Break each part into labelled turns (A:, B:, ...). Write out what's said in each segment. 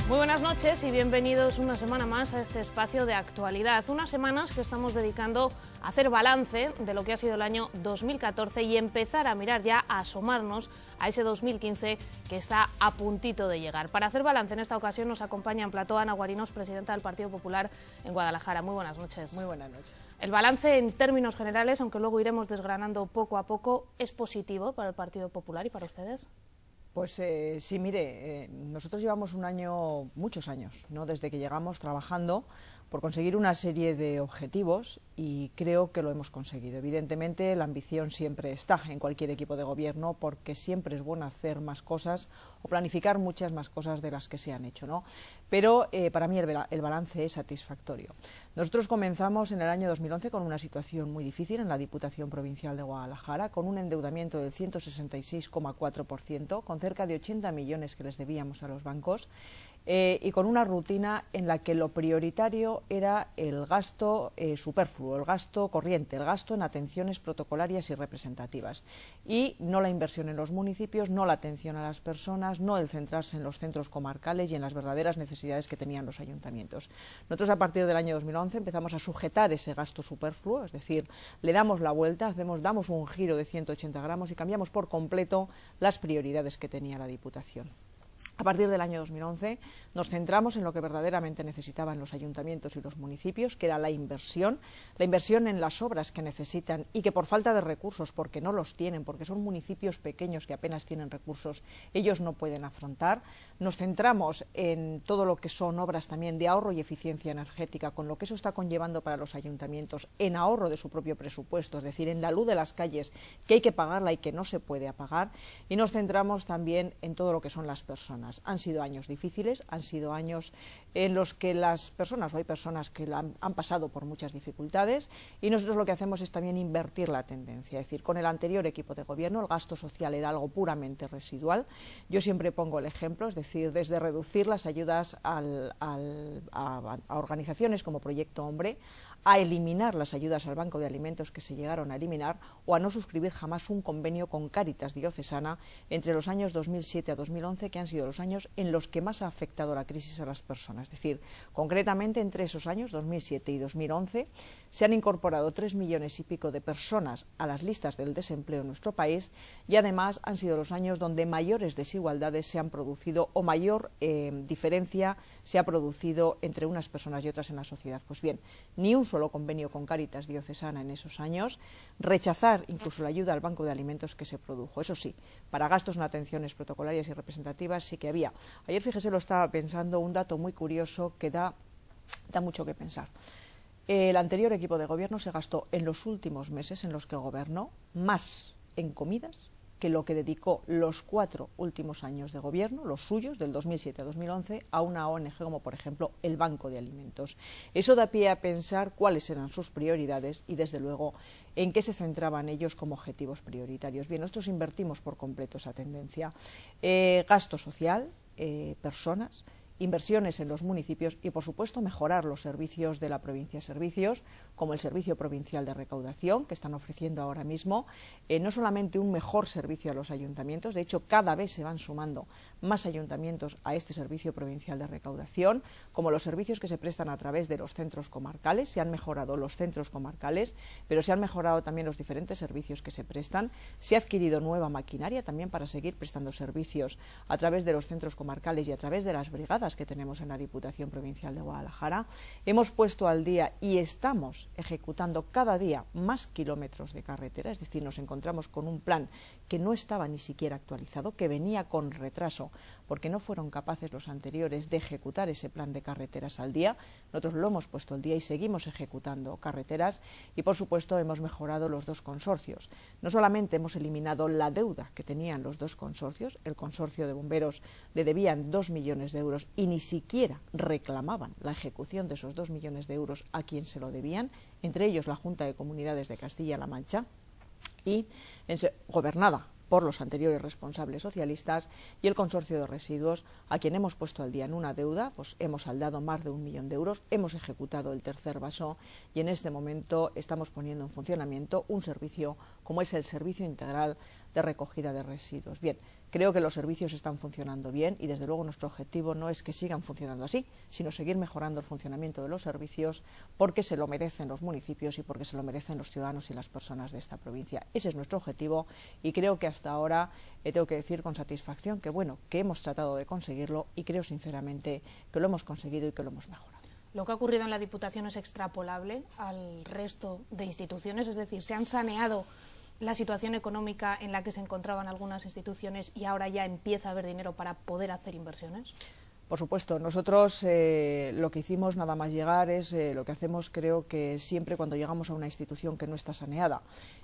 A: Muy buenas noches y bienvenidos una semana más a este espacio de actualidad. Unas semanas que estamos dedicando a hacer balance de lo que ha sido el año 2014 y empezar a mirar ya, a asomarnos a ese 2015 que está a puntito de llegar. Para hacer balance en esta ocasión nos acompaña en plató Ana Guarinos, presidenta del Partido Popular en Guadalajara. Muy buenas noches.
B: Muy buenas noches.
A: El balance en términos generales, aunque luego iremos desgranando poco a poco, ¿es positivo para el Partido Popular y para ustedes?
B: Pues sí, mire, nosotros llevamos muchos años, ¿no? Desde que llegamos trabajando por conseguir una serie de objetivos y creo que lo hemos conseguido. Evidentemente la ambición siempre está en cualquier equipo de gobierno porque siempre es bueno hacer más cosas o planificar muchas más cosas de las que se han hecho, ¿no? Pero para mí el balance es satisfactorio. Nosotros comenzamos en el año 2011 con una situación muy difícil en la Diputación Provincial de Guadalajara, con un endeudamiento del 166,4%, con cerca de 80 millones que les debíamos a los bancos, y con una rutina en la que lo prioritario era el gasto superfluo, el gasto corriente, el gasto en atenciones protocolarias y representativas, y no la inversión en los municipios, no la atención a las personas, no el centrarse en los centros comarcales y en las verdaderas necesidades que tenían los ayuntamientos. Nosotros a partir del año 2011 empezamos a sujetar ese gasto superfluo, es decir, le damos la vuelta, damos un giro de 180 grados y cambiamos por completo las prioridades que tenía la Diputación. A partir del año 2011 nos centramos en lo que verdaderamente necesitaban los ayuntamientos y los municipios, que era la inversión en las obras que necesitan y que por falta de recursos, porque no los tienen, porque son municipios pequeños que apenas tienen recursos, ellos no pueden afrontar. Nos centramos en todo lo que son obras también de ahorro y eficiencia energética, con lo que eso está conllevando para los ayuntamientos, en ahorro de su propio presupuesto, es decir, en la luz de las calles, que hay que pagarla y que no se puede apagar, y nos centramos también en todo lo que son las personas. Han sido años difíciles, han sido años en los que las personas, o hay personas que han pasado por muchas dificultades, y nosotros lo que hacemos es también invertir la tendencia. Es decir, con el anterior equipo de gobierno el gasto social era algo puramente residual. Yo siempre pongo el ejemplo, es decir, desde reducir las ayudas a organizaciones como Proyecto Hombre, a eliminar las ayudas al Banco de Alimentos que se llegaron a eliminar, o a no suscribir jamás un convenio con Cáritas Diocesana entre los años 2007 a 2011, que han sido los años en los que más ha afectado la crisis a las personas. Es decir, concretamente entre esos años, 2007 y 2011, se han incorporado 3 millones y pico de personas a las listas del desempleo en nuestro país, y además han sido los años donde mayores desigualdades se han producido o mayor diferencia se ha producido entre unas personas y otras en la sociedad. Pues bien, ni un solo convenio con Cáritas Diocesana en esos años, rechazar incluso la ayuda al Banco de Alimentos que se produjo. Eso sí, para gastos en atenciones protocolarias y representativas sí que había. Ayer, fíjese, lo estaba pensando, un dato muy curioso que da mucho que pensar. El anterior equipo de gobierno se gastó en los últimos meses en los que gobernó más en comidas que lo que dedicó los 4 últimos años de gobierno, los suyos, del 2007 a 2011, a una ONG como, por ejemplo, el Banco de Alimentos. Eso da pie a pensar cuáles eran sus prioridades y, desde luego, en qué se centraban ellos como objetivos prioritarios. Bien, nosotros invertimos por completo esa tendencia. Gasto social, personas, inversiones en los municipios y, por supuesto, mejorar los servicios de la provincia, servicios como el Servicio Provincial de Recaudación, que están ofreciendo ahora mismo no solamente un mejor servicio a los ayuntamientos, de hecho cada vez se van sumando más ayuntamientos a este Servicio Provincial de Recaudación, como los servicios que se prestan a través de los centros comarcales. Se han mejorado los centros comarcales, pero se han mejorado también los diferentes servicios que se prestan. Se ha adquirido nueva maquinaria también para seguir prestando servicios a través de los centros comarcales y a través de las brigadas que tenemos en la Diputación Provincial de Guadalajara. Hemos puesto al día y estamos ejecutando cada día más kilómetros de carretera, es decir, nos encontramos con un plan que no estaba ni siquiera actualizado, que venía con retraso, porque no fueron capaces los anteriores de ejecutar ese plan de carreteras al día. Nosotros lo hemos puesto al día y seguimos ejecutando carreteras, y por supuesto hemos mejorado los 2 consorcios. No solamente hemos eliminado la deuda que tenían los 2 consorcios, el consorcio de bomberos le debían 2 millones de euros y ni siquiera reclamaban la ejecución de esos 2 millones de euros a quien se lo debían, entre ellos la Junta de Comunidades de Castilla-La Mancha, y gobernada por los anteriores responsables socialistas, y el consorcio de residuos, a quien hemos puesto al día en una deuda, pues hemos saldado más de 1 millón de euros, hemos ejecutado el tercer vaso, y en este momento estamos poniendo en funcionamiento un servicio como es el Servicio Integral de recogida de residuos. Bien, creo que los servicios están funcionando bien y desde luego nuestro objetivo no es que sigan funcionando así, sino seguir mejorando el funcionamiento de los servicios porque se lo merecen los municipios y porque se lo merecen los ciudadanos y las personas de esta provincia. Ese es nuestro objetivo y creo que hasta ahora tengo que decir con satisfacción que bueno, que hemos tratado de conseguirlo y creo sinceramente que lo hemos conseguido y que lo hemos mejorado.
A: ¿Lo que ha ocurrido en la Diputación es extrapolable al resto de instituciones? Es decir, ¿se han saneado la situación económica en la que se encontraban algunas instituciones y ahora ya empieza a haber dinero para poder hacer inversiones?
B: Por supuesto, nosotros lo que hicimos nada más llegar es lo que hacemos creo que siempre cuando llegamos a una institución que no está saneada.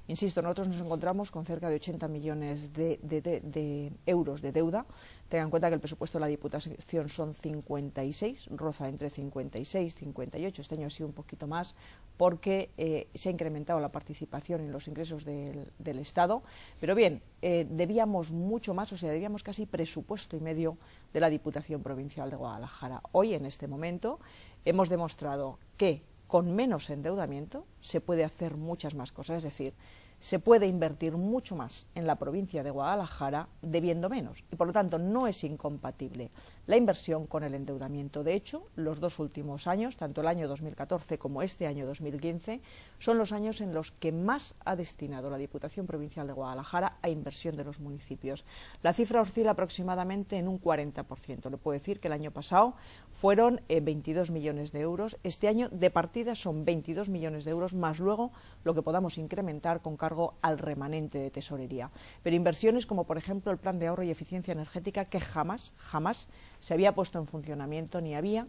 B: Insisto, nosotros nos encontramos con cerca de 80 millones de euros de deuda. Tengan en cuenta que el presupuesto de la Diputación son 56, roza entre 56 y 58, este año ha sido un poquito más porque se ha incrementado la participación en los ingresos del Estado, pero bien, debíamos mucho más, o sea, debíamos casi presupuesto y medio de la Diputación Provincial de Guadalajara. Hoy, en este momento, hemos demostrado que con menos endeudamiento se puede hacer muchas más cosas, es decir, se puede invertir mucho más en la provincia de Guadalajara debiendo menos y por lo tanto no es incompatible la inversión con el endeudamiento. De hecho, los dos últimos años, tanto el año 2014 como este año 2015, son los años en los que más ha destinado la Diputación Provincial de Guadalajara a inversión de los municipios. La cifra oscila aproximadamente en un 40%. Le puedo decir que el año pasado fueron 22 millones de euros, este año de partida son 22 millones de euros más luego lo que podamos incrementar con cargo al remanente de tesorería. Pero inversiones como por ejemplo el plan de ahorro y eficiencia energética que jamás se había puesto en funcionamiento, ni había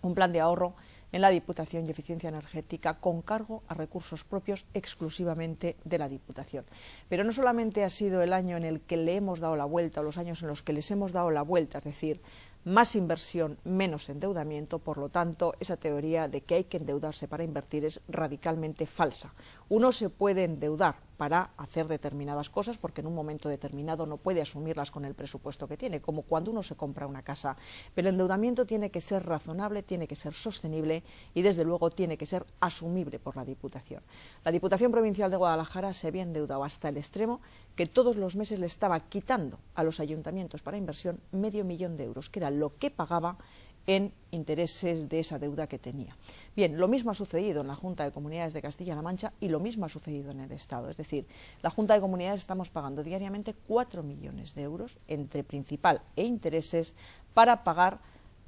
B: un plan de ahorro en la Diputación y eficiencia energética con cargo a recursos propios exclusivamente de la Diputación. Pero no solamente ha sido el año en el que le hemos dado la vuelta, o los años en los que les hemos dado la vuelta, es decir, más inversión, menos endeudamiento, por lo tanto, esa teoría de que hay que endeudarse para invertir es radicalmente falsa. Uno se puede endeudar para hacer determinadas cosas porque en un momento determinado no puede asumirlas con el presupuesto que tiene, como cuando uno se compra una casa. Pero el endeudamiento tiene que ser razonable, tiene que ser sostenible y desde luego tiene que ser asumible por la Diputación. La Diputación Provincial de Guadalajara se había endeudado hasta el extremo que todos los meses le estaba quitando a los ayuntamientos para inversión $500.000 de euros, que era lo que pagaba en intereses de esa deuda que tenía. Bien, lo mismo ha sucedido en la Junta de Comunidades de Castilla-La Mancha y lo mismo ha sucedido en el Estado. Es decir, la Junta de Comunidades estamos pagando diariamente 4 millones de euros entre principal e intereses para pagar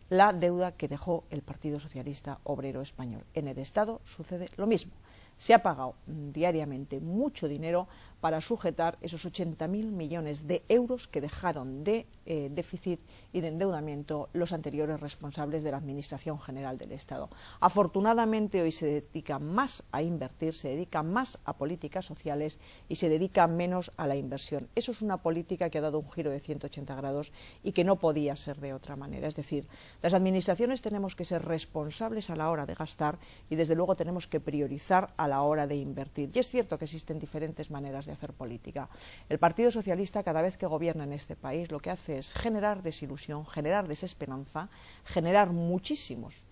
B: la deuda que dejó el Partido Socialista Obrero Español. En el Estado sucede lo mismo. Se ha pagado diariamente mucho dinero para sujetar esos 80.000 millones de euros que dejaron de déficit y de endeudamiento los anteriores responsables de la Administración General del Estado. Afortunadamente hoy se dedica más a invertir, se dedica más a políticas sociales y se dedica menos a la inversión. Eso es una política que ha dado un giro de 180 grados y que no podía ser de otra manera. Es decir, las administraciones tenemos que ser responsables a la hora de gastar y desde luego tenemos que priorizar a la hora de invertir. Y es cierto que existen diferentes maneras de hacer política. El Partido Socialista, cada vez que gobierna en este país, lo que hace es generar desilusión, generar desesperanza, generar muchísimos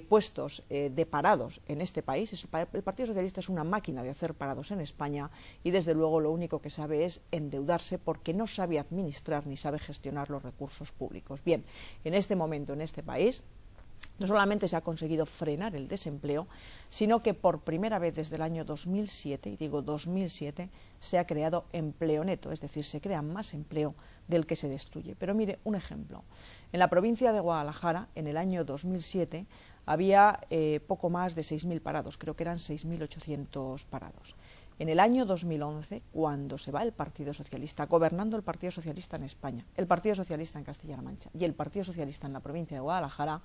B: puestos de parados en este país. El Partido Socialista es una máquina de hacer parados en España y desde luego lo único que sabe es endeudarse porque no sabe administrar ni sabe gestionar los recursos públicos. Bien, en este momento en este país no solamente se ha conseguido frenar el desempleo, sino que por primera vez desde el año 2007, y digo 2007, se ha creado empleo neto, es decir, se crea más empleo del que se destruye. Pero mire, un ejemplo. En la provincia de Guadalajara, en el año 2007, había poco más de 6.000 parados, creo que eran 6.800 parados. En el año 2011, cuando se va el Partido Socialista, gobernando el Partido Socialista en España, el Partido Socialista en Castilla-La Mancha y el Partido Socialista en la provincia de Guadalajara,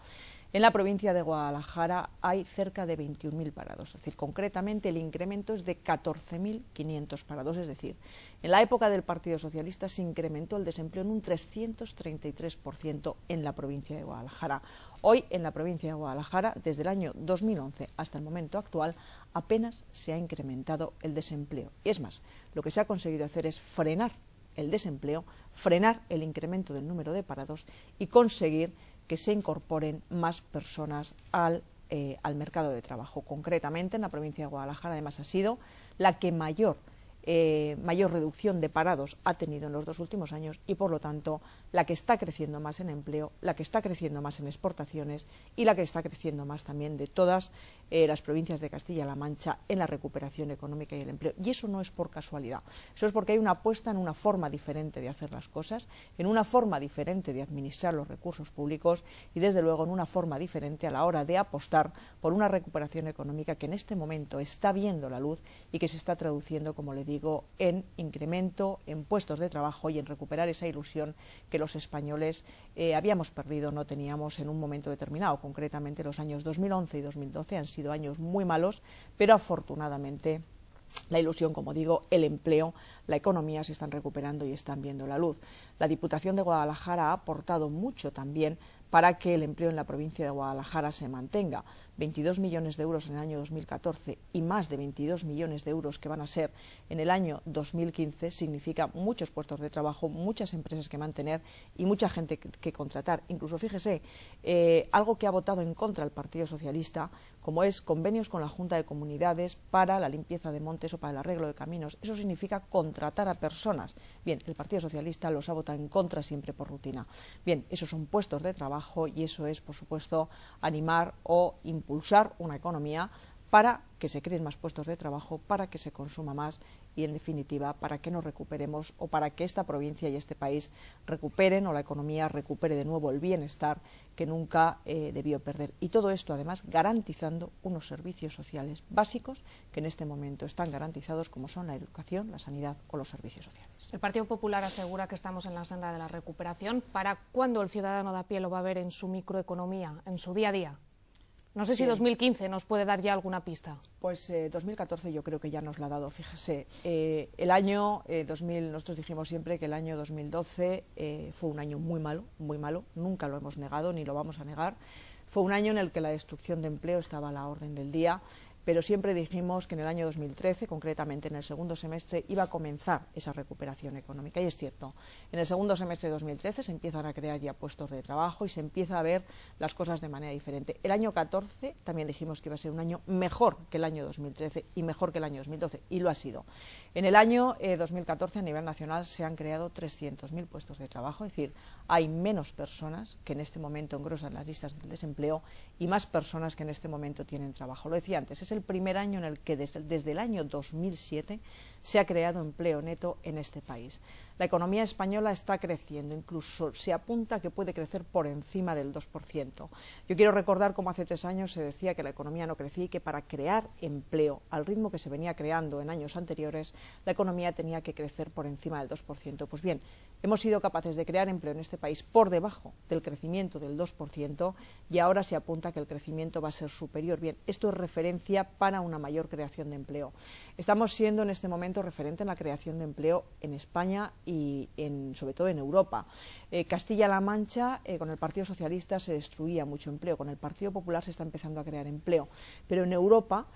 B: en la provincia de Guadalajara hay cerca de 21.000 parados, es decir, concretamente el incremento es de 14.500 parados, es decir, en la época del Partido Socialista se incrementó el desempleo en un 333% en la provincia de Guadalajara. Hoy en la provincia de Guadalajara, desde el año 2011 hasta el momento actual, apenas se ha incrementado el desempleo. Y es más, lo que se ha conseguido hacer es frenar el desempleo, frenar el incremento del número de parados y conseguir que se incorporen más personas al mercado de trabajo. Concretamente, en la provincia de Guadalajara, además, ha sido la que mayor mayor reducción de parados ha tenido en los 2 últimos años y, por lo tanto, la que está creciendo más en empleo, la que está creciendo más en exportaciones y la que está creciendo más también de todas las provincias de Castilla-La Mancha en la recuperación económica y el empleo. Y eso no es por casualidad, eso es porque hay una apuesta en una forma diferente de hacer las cosas, en una forma diferente de administrar los recursos públicos y, desde luego, en una forma diferente a la hora de apostar por una recuperación económica que en este momento está viendo la luz y que se está traduciendo, como le digo, en incremento, en puestos de trabajo y en recuperar esa ilusión que los españoles habíamos perdido, no teníamos en un momento determinado. Concretamente, los años 2011 y 2012 han sido años muy malos, pero afortunadamente la ilusión, como digo, el empleo, la economía se están recuperando y están viendo la luz. La Diputación de Guadalajara ha aportado mucho también para que el empleo en la provincia de Guadalajara se mantenga. 22 millones de euros en el año 2014 y más de 22 millones de euros que van a ser en el año 2015 significa muchos puestos de trabajo, muchas empresas que mantener y mucha gente que contratar. Incluso, fíjese, algo que ha votado en contra el Partido Socialista, como es convenios con la Junta de Comunidades para la limpieza de montes o para el arreglo de caminos. Eso significa contratar a personas. Bien, el Partido Socialista los ha votado en contra siempre por rutina. Bien, esos son puestos de trabajo y eso es, por supuesto, animar o impulsar una economía para que se creen más puestos de trabajo, para que se consuma más y, en definitiva, para que nos recuperemos o para que esta provincia y este país recuperen o la economía recupere de nuevo el bienestar que nunca debió perder. Y todo esto, además, garantizando unos servicios sociales básicos que en este momento están garantizados, como son la educación, la sanidad o los servicios sociales.
A: El Partido Popular asegura que estamos en la senda de la recuperación. ¿Para cuándo el ciudadano de a pie lo va a ver en su microeconomía, en su día a día? No sé si 2015 nos puede dar ya alguna pista.
B: Pues 2014 yo creo que ya nos la ha dado. Fíjese, el año 2000, nosotros dijimos siempre que el año 2012 fue un año muy malo, nunca lo hemos negado ni lo vamos a negar. Fue un año en el que la destrucción de empleo estaba a la orden del día, pero siempre dijimos que en el año 2013, concretamente en el segundo semestre, iba a comenzar esa recuperación económica. Y es cierto, en el segundo semestre de 2013 se empiezan a crear ya puestos de trabajo y se empieza a ver las cosas de manera diferente. El año 14 también dijimos que iba a ser un año mejor que el año 2013 y mejor que el año 2012, y lo ha sido. En el año 2014 a nivel nacional se han creado 300.000 puestos de trabajo, es decir, hay menos personas que en este momento engrosan las listas del desempleo y más personas que en este momento tienen trabajo. Lo decía antes, es el primer año en el que desde el año 2007 se ha creado empleo neto en este país. La economía española está creciendo, incluso se apunta que puede crecer por encima del 2%. Yo quiero recordar cómo hace 3 años se decía que la economía no crecía y que para crear empleo al ritmo que se venía creando en años anteriores, la economía tenía que crecer por encima del 2%. Pues bien, hemos sido capaces de crear empleo en este país por debajo del crecimiento del 2% y ahora se apunta que el crecimiento va a ser superior. Bien, esto es referencia para una mayor creación de empleo. Estamos siendo en este momento referente en la creación de empleo en España y sobre todo en Europa. Castilla-La Mancha, con el Partido Socialista se destruía mucho empleo, con el Partido Popular se está empezando a crear empleo, pero en Europa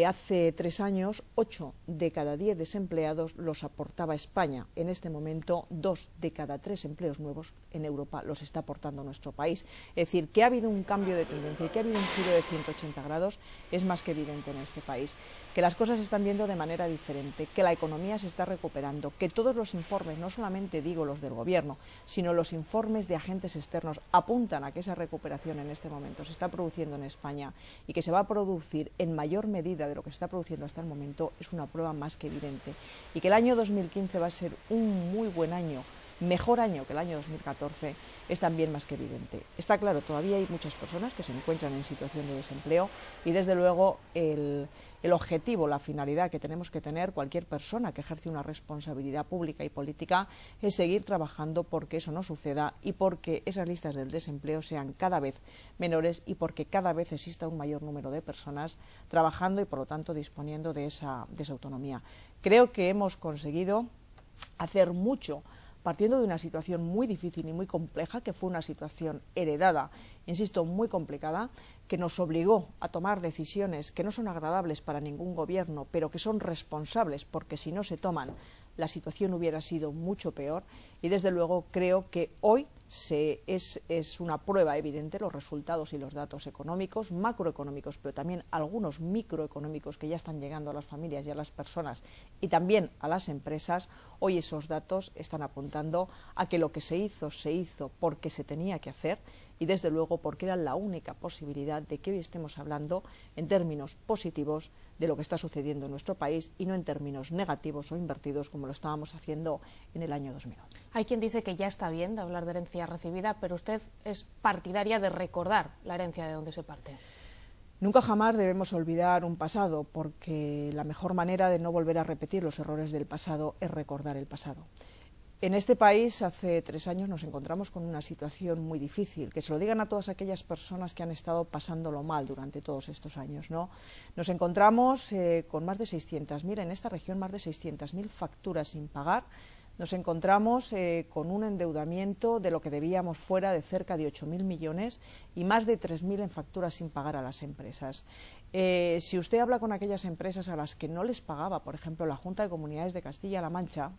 B: hace 3 años 8 de cada 10 desempleados los aportaba España. En este momento 2 de cada 3 empleos nuevos en Europa los está aportando nuestro país. Es decir, que ha habido un cambio de tendencia y que ha habido un giro de 180 grados es más que evidente en este país. Que las cosas se están viendo de manera diferente, que la economía se está recuperando, que todos los informes, no solamente digo los del Gobierno, sino los informes de agentes externos apuntan a que esa recuperación en este momento se está produciendo en España y que se va a producir en mayor medida de lo que se está produciendo hasta el momento, es una prueba más que evidente. Y que el año 2015 va a ser un muy buen año, mejor año que el año 2014, es también más que evidente. Está claro, todavía hay muchas personas que se encuentran en situación de desempleo y, desde luego, el objetivo, la finalidad que tenemos que tener cualquier persona que ejerce una responsabilidad pública y política es seguir trabajando porque eso no suceda y porque esas listas del desempleo sean cada vez menores y porque cada vez exista un mayor número de personas trabajando y, por lo tanto, disponiendo de esa autonomía. Creo que hemos conseguido hacer mucho partiendo de una situación muy difícil y muy compleja, que fue una situación heredada, insisto, muy complicada, que nos obligó a tomar decisiones que no son agradables para ningún gobierno, pero que son responsables, porque si no se toman, la situación hubiera sido mucho peor. Y, desde luego, creo que hoy es una prueba evidente los resultados y los datos económicos, macroeconómicos, pero también algunos microeconómicos que ya están llegando a las familias y a las personas y también a las empresas. Hoy esos datos están apuntando a que lo que se hizo porque se tenía que hacer y desde luego porque era la única posibilidad de que hoy estemos hablando en términos positivos de lo que está sucediendo en nuestro país y no en términos negativos o invertidos como lo estábamos haciendo en el año 2011.
A: Hay quien dice que ya está bien de hablar de herencia recibida, pero usted es partidaria de recordar la herencia de donde se parte.
B: Nunca jamás debemos olvidar un pasado, porque la mejor manera de no volver a repetir los errores del pasado es recordar el pasado. En este país, hace 3 años, nos encontramos con una situación muy difícil, que se lo digan a todas aquellas personas que han estado pasándolo mal durante todos estos años, ¿no? Nos encontramos con más de 600.000, en esta región más de 600.000 facturas sin pagar. Nos encontramos con un endeudamiento de lo que debíamos fuera de cerca de 8.000 millones y más de 3.000 en facturas sin pagar a las empresas. Si usted habla con aquellas empresas a las que no les pagaba, por ejemplo, la Junta de Comunidades de Castilla-La Mancha,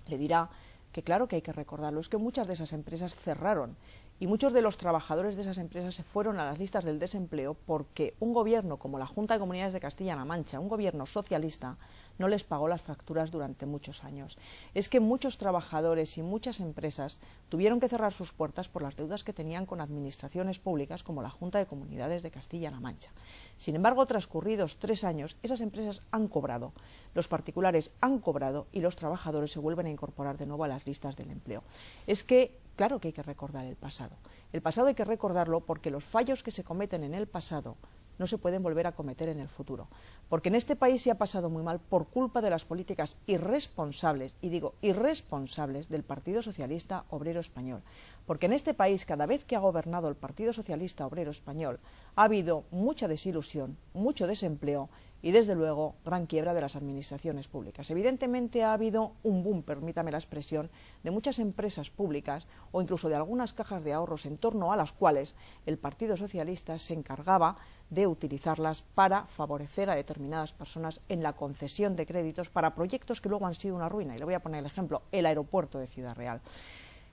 B: le dirá que claro que hay que recordarlo, es que muchas de esas empresas cerraron y muchos de los trabajadores de esas empresas se fueron a las listas del desempleo porque un gobierno como la Junta de Comunidades de Castilla-La Mancha, un gobierno socialista, no les pagó las facturas durante muchos años. Es que muchos trabajadores y muchas empresas tuvieron que cerrar sus puertas por las deudas que tenían con administraciones públicas como la Junta de Comunidades de Castilla-La Mancha. Sin embargo, transcurridos 3 años, esas empresas han cobrado, los particulares han cobrado y los trabajadores se vuelven a incorporar de nuevo a las listas del empleo. Es que claro que hay que recordar el pasado. El pasado hay que recordarlo porque los fallos que se cometen en el pasado no se pueden volver a cometer en el futuro. Porque en este país se ha pasado muy mal por culpa de las políticas irresponsables, y digo irresponsables, del Partido Socialista Obrero Español. Porque en este país, cada vez que ha gobernado el Partido Socialista Obrero Español, ha habido mucha desilusión, mucho desempleo y, desde luego, gran quiebra de las administraciones públicas. Evidentemente ha habido un boom, permítame la expresión, de muchas empresas públicas o incluso de algunas cajas de ahorros en torno a las cuales el Partido Socialista se encargaba de utilizarlas para favorecer a determinadas personas en la concesión de créditos para proyectos que luego han sido una ruina. Y le voy a poner el ejemplo, el aeropuerto de Ciudad Real.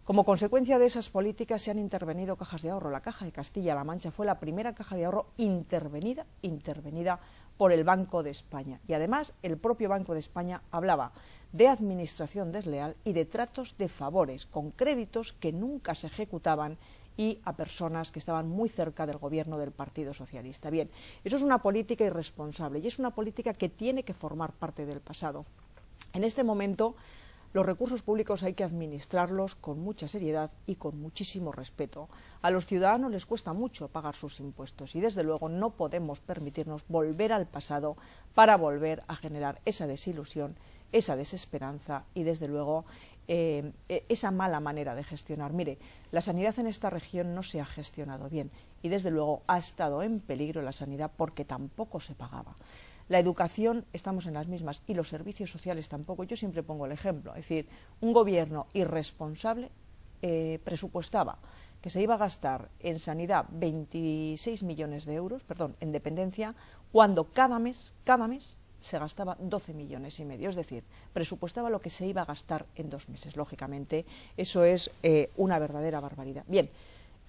B: Como consecuencia de esas políticas se han intervenido cajas de ahorro. La Caja de Castilla-La Mancha fue la primera caja de ahorro intervenida por el Banco de España. Y además el propio Banco de España hablaba de administración desleal y de tratos de favores con créditos que nunca se ejecutaban y a personas que estaban muy cerca del gobierno del Partido Socialista. Bien, eso es una política irresponsable y es una política que tiene que formar parte del pasado. En este momento, los recursos públicos hay que administrarlos con mucha seriedad y con muchísimo respeto. A los ciudadanos les cuesta mucho pagar sus impuestos y, desde luego, no podemos permitirnos volver al pasado para volver a generar esa desilusión, esa desesperanza y, desde luego, esa mala manera de gestionar. Mire, la sanidad en esta región no se ha gestionado bien y, desde luego, ha estado en peligro la sanidad porque tampoco se pagaba. La educación, estamos en las mismas, y los servicios sociales tampoco. Yo siempre pongo el ejemplo, es decir, un gobierno irresponsable presupuestaba que se iba a gastar en sanidad 26 millones de euros, en dependencia, cuando cada mes se gastaba 12 millones y medio, es decir, presupuestaba lo que se iba a gastar en 2 meses. Lógicamente, eso es una verdadera barbaridad. Bien,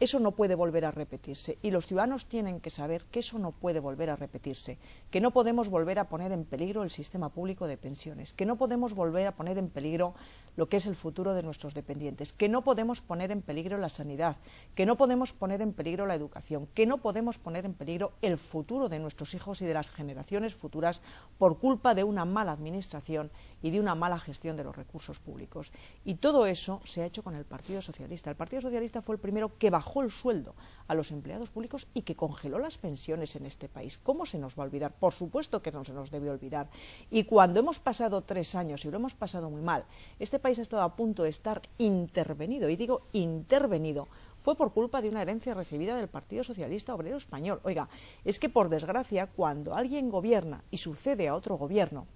B: eso no puede volver a repetirse y los ciudadanos tienen que saber que eso no puede volver a repetirse, que no podemos volver a poner en peligro el sistema público de pensiones, que no podemos volver a poner en peligro lo que es el futuro de nuestros dependientes, que no podemos poner en peligro la sanidad, que no podemos poner en peligro la educación, que no podemos poner en peligro el futuro de nuestros hijos y de las generaciones futuras por culpa de una mala administración y de una mala gestión de los recursos públicos. Y todo eso se ha hecho con el Partido Socialista. El Partido Socialista fue el primero que bajó el sueldo a los empleados públicos y que congeló las pensiones en este país. ¿Cómo se nos va a olvidar? Por supuesto que no se nos debe olvidar. Y cuando hemos pasado 3 años y lo hemos pasado muy mal, este país ha estado a punto de estar intervenido, y digo intervenido, fue por culpa de una herencia recibida del Partido Socialista Obrero Español. Oiga, es que por desgracia, cuando alguien gobierna y sucede a otro gobierno,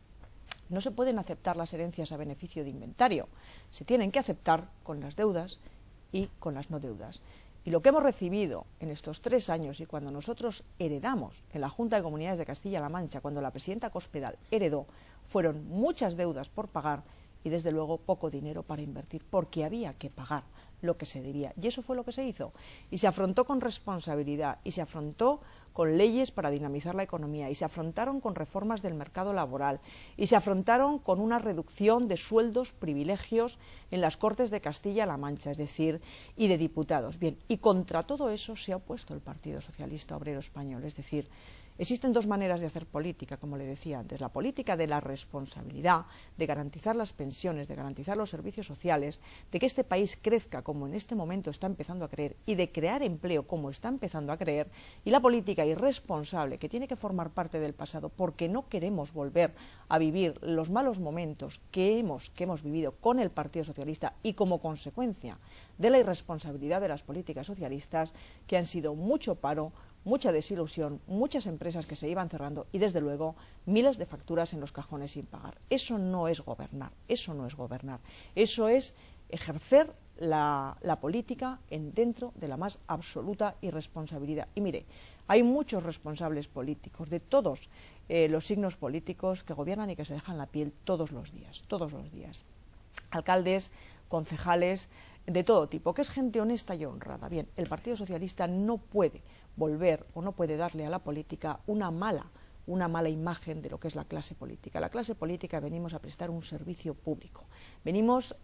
B: no se pueden aceptar las herencias a beneficio de inventario, se tienen que aceptar con las deudas y con las no deudas. Y lo que hemos recibido en estos 3 años y cuando nosotros heredamos en la Junta de Comunidades de Castilla-La Mancha, cuando la presidenta Cospedal heredó, fueron muchas deudas por pagar y, desde luego, poco dinero para invertir, porque había que pagar lo que se debía. Y eso fue lo que se hizo. Y se afrontó con responsabilidad, y se afrontó con leyes para dinamizar la economía, y se afrontaron con reformas del mercado laboral, y se afrontaron con una reducción de sueldos, privilegios en las Cortes de Castilla-La Mancha, es decir, y de diputados. Bien, y contra todo eso se ha opuesto el Partido Socialista Obrero Español, es decir, existen dos maneras de hacer política, como le decía antes, la política de la responsabilidad, de garantizar las pensiones, de garantizar los servicios sociales, de que este país crezca como en este momento está empezando a creer y de crear empleo como está empezando a creer, y la política irresponsable que tiene que formar parte del pasado porque no queremos volver a vivir los malos momentos que hemos vivido con el Partido Socialista y como consecuencia de la irresponsabilidad de las políticas socialistas, que han sido mucho paro, mucha desilusión, muchas empresas que se iban cerrando y, desde luego, miles de facturas en los cajones sin pagar. Eso no es gobernar, eso no es gobernar. Eso es ejercer la política dentro de la más absoluta irresponsabilidad. Y mire, hay muchos responsables políticos de todos los signos políticos que gobiernan y que se dejan la piel todos los días. Alcaldes, concejales, de todo tipo, que es gente honesta y honrada. Bien, el Partido Socialista no puede volver o no puede darle a la política una mala imagen de lo que es la clase política. La clase política venimos a prestar un servicio público, venimos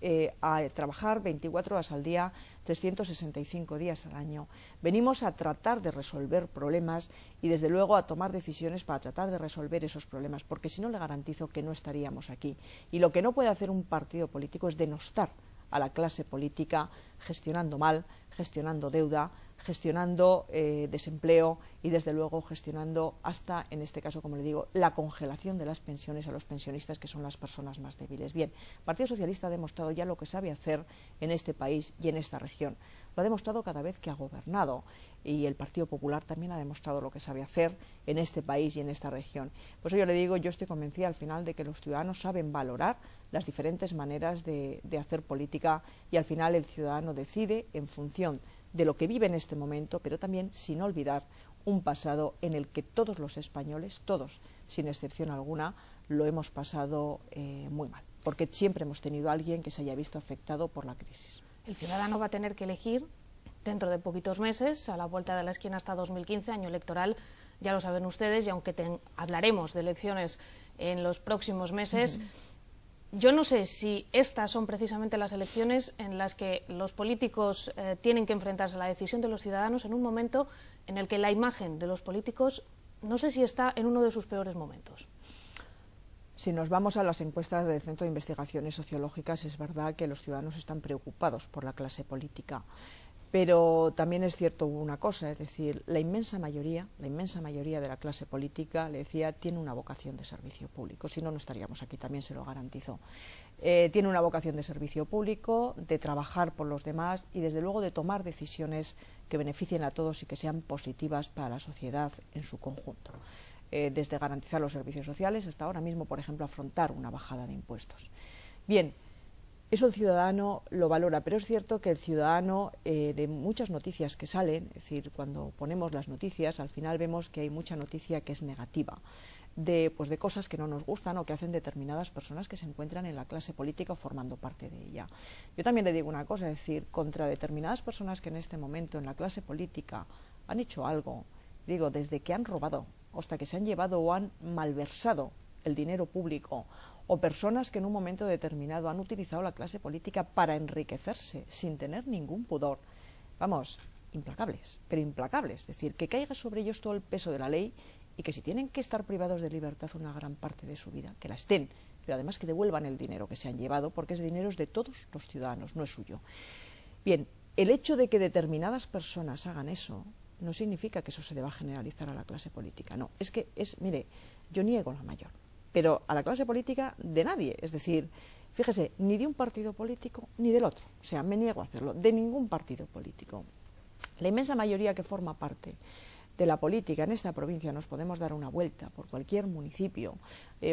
B: a trabajar 24 horas al día, 365 días al año, venimos a tratar de resolver problemas y, desde luego, a tomar decisiones para tratar de resolver esos problemas, porque si no, le garantizo que no estaríamos aquí. Y lo que no puede hacer un partido político es denostar a la clase política gestionando mal, gestionando deuda, gestionando desempleo y, desde luego, gestionando hasta, en este caso, como le digo, la congelación de las pensiones a los pensionistas, que son las personas más débiles. Bien, el Partido Socialista ha demostrado ya lo que sabe hacer en este país y en esta región. Lo ha demostrado cada vez que ha gobernado, y el Partido Popular también ha demostrado lo que sabe hacer en este país y en esta región. Por eso yo le digo, yo estoy convencida al final de que los ciudadanos saben valorar las diferentes maneras de hacer política, y al final el ciudadano decide en función de lo que vive en este momento, pero también sin olvidar un pasado en el que todos los españoles, todos, sin excepción alguna, lo hemos pasado muy mal, porque siempre hemos tenido a alguien que se haya visto afectado por la crisis.
A: El ciudadano va a tener que elegir dentro de poquitos meses, a la vuelta de la esquina hasta 2015, año electoral, ya lo saben ustedes, y aunque hablaremos de elecciones en los próximos meses, yo no sé si estas son precisamente las elecciones en las que los políticos tienen que enfrentarse a la decisión de los ciudadanos en un momento en el que la imagen de los políticos no sé si está en uno de sus peores momentos.
B: Si nos vamos a las encuestas del Centro de Investigaciones Sociológicas, es verdad que los ciudadanos están preocupados por la clase política. Pero también es cierto una cosa, es decir, la inmensa mayoría de la clase política, le decía, tiene una vocación de servicio público, si no, no estaríamos aquí, también se lo garantizo. Tiene una vocación de servicio público, de trabajar por los demás y, desde luego, de tomar decisiones que beneficien a todos y que sean positivas para la sociedad en su conjunto. Desde garantizar los servicios sociales hasta ahora mismo, por ejemplo, afrontar una bajada de impuestos. Bien, eso el ciudadano lo valora, pero es cierto que el ciudadano, de muchas noticias que salen, es decir, cuando ponemos las noticias, al final vemos que hay mucha noticia que es negativa, de cosas que no nos gustan o que hacen determinadas personas que se encuentran en la clase política o formando parte de ella. Yo también le digo una cosa, es decir, contra determinadas personas que en este momento en la clase política han hecho algo, digo, desde que han robado hasta que se han llevado o han malversado el dinero público, o personas que en un momento determinado han utilizado la clase política para enriquecerse sin tener ningún pudor, vamos, implacables, pero implacables, es decir, que caiga sobre ellos todo el peso de la ley y que si tienen que estar privados de libertad una gran parte de su vida, que la estén, pero además que devuelvan el dinero que se han llevado, porque ese dinero es de todos los ciudadanos, no es suyo. Bien, el hecho de que determinadas personas hagan eso no significa que eso se deba generalizar a la clase política, no, mire, yo niego la mayor, pero a la clase política de nadie, es decir, fíjese, ni de un partido político ni del otro, o sea, me niego a hacerlo, de ningún partido político. La inmensa mayoría que forma parte de la política en esta provincia, nos podemos dar una vuelta por cualquier municipio,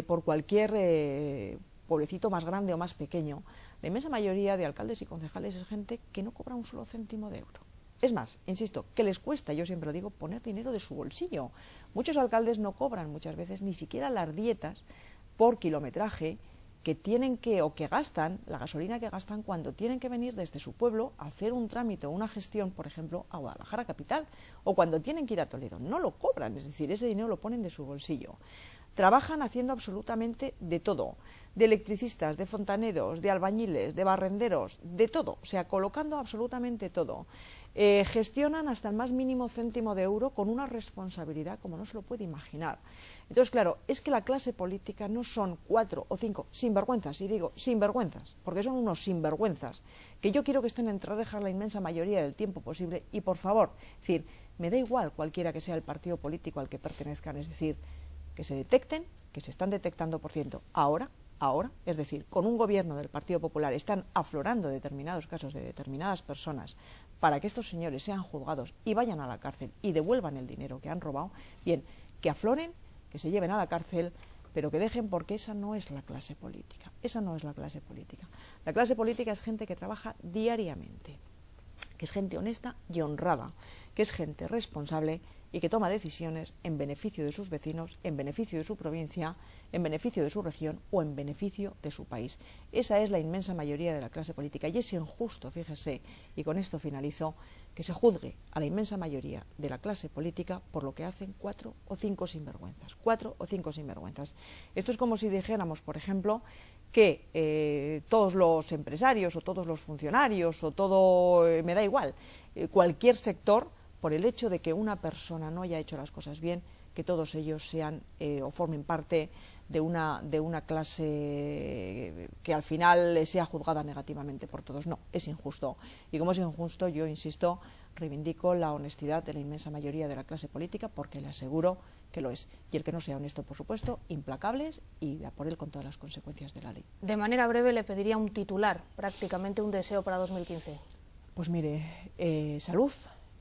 B: por cualquier pueblecito más grande o más pequeño, la inmensa mayoría de alcaldes y concejales es gente que no cobra un solo céntimo de euro. Es más, insisto, que les cuesta, yo siempre lo digo, poner dinero de su bolsillo. Muchos alcaldes no cobran muchas veces ni siquiera las dietas por kilometraje que tienen que, o que gastan, la gasolina que gastan cuando tienen que venir desde su pueblo a hacer un trámite o una gestión, por ejemplo, a Guadalajara capital, o cuando tienen que ir a Toledo. No lo cobran, es decir, ese dinero lo ponen de su bolsillo. Trabajan haciendo absolutamente de todo, de electricistas, de fontaneros, de albañiles, de barrenderos, de todo, o sea, colocando absolutamente todo. Gestionan hasta el más mínimo céntimo de euro con una responsabilidad como no se lo puede imaginar. Entonces, claro, es que la clase política no son 4 o 5 sinvergüenzas, y digo sinvergüenzas, porque son unos sinvergüenzas, que yo quiero que estén entre rejas la inmensa mayoría del tiempo posible, y por favor, es decir, me da igual cualquiera que sea el partido político al que pertenezcan, es decir, que se detecten, que se están detectando, por ciento, ahora, es decir, con un gobierno del Partido Popular están aflorando determinados casos de determinadas personas para que estos señores sean juzgados y vayan a la cárcel y devuelvan el dinero que han robado, bien, que afloren, que se lleven a la cárcel, pero que dejen, porque esa no es la clase política, esa no es la clase política. La clase política es gente que trabaja diariamente, que es gente honesta y honrada, que es gente responsable y que toma decisiones en beneficio de sus vecinos, en beneficio de su provincia, en beneficio de su región o en beneficio de su país. Esa es la inmensa mayoría de la clase política, y es injusto, fíjese, y con esto finalizo, que se juzgue a la inmensa mayoría de la clase política por lo que hacen 4 o 5 sinvergüenzas. 4 o 5 sinvergüenzas. Esto es como si dijéramos, por ejemplo, que todos los empresarios o todos los funcionarios o todo, me da igual, cualquier sector, por el hecho de que una persona no haya hecho las cosas bien, que todos ellos sean o formen parte de una clase que al final sea juzgada negativamente por todos. No, es injusto. Y como es injusto, yo insisto, reivindico la honestidad de la inmensa mayoría de la clase política, porque le aseguro que lo es. Y el que no sea honesto, por supuesto, implacables, y a por él con todas las consecuencias de la ley.
A: De manera breve, le pediría un titular, prácticamente un deseo para 2015.
B: Pues mire, salud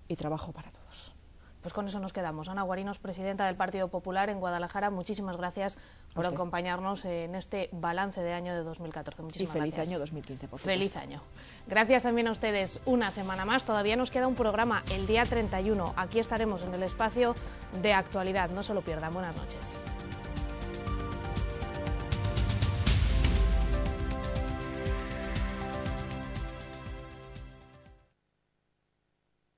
B: y trabajo para todos.
A: Pues con eso nos quedamos. Ana Guarinos, presidenta del Partido Popular en Guadalajara, muchísimas gracias por acompañarnos en este balance de año de 2014. Muchísimas gracias.
B: Y feliz año 2015, por supuesto.
A: Feliz año. Gracias también a ustedes una semana más. Todavía nos queda un programa el día 31. Aquí estaremos en el espacio de actualidad. No se lo pierdan. Buenas noches.